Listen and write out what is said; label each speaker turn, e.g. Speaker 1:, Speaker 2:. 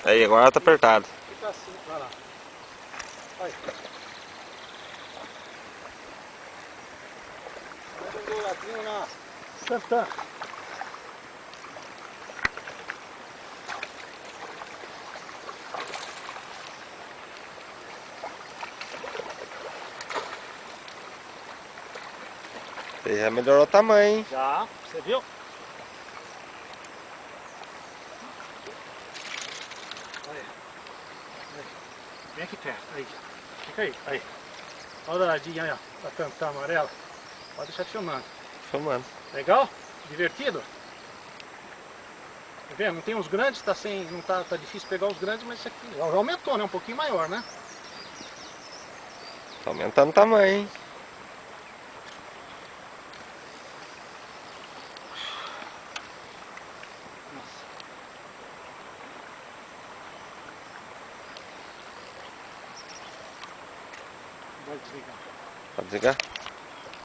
Speaker 1: Aí, agora tá apertado.
Speaker 2: Fica assim, vai lá. Olha. Mais um douradinho na Santana.
Speaker 1: Aí já melhorou o tamanho, hein?
Speaker 2: Já, você viu? Olha. Vem aqui perto, aí. Fica aí, aí. Olha o douradinho aí, ó. A tampa amarela. Pode deixar filmando.
Speaker 1: Filmando.
Speaker 2: Legal? Divertido? Tá vendo? Não tem os grandes, tá sem. Não tá difícil pegar os grandes, mas isso aqui já aumentou, né? Um pouquinho maior, né?
Speaker 1: Tá aumentando o tamanho, hein?
Speaker 2: Nossa. Vai desligar.
Speaker 1: Pode desligar?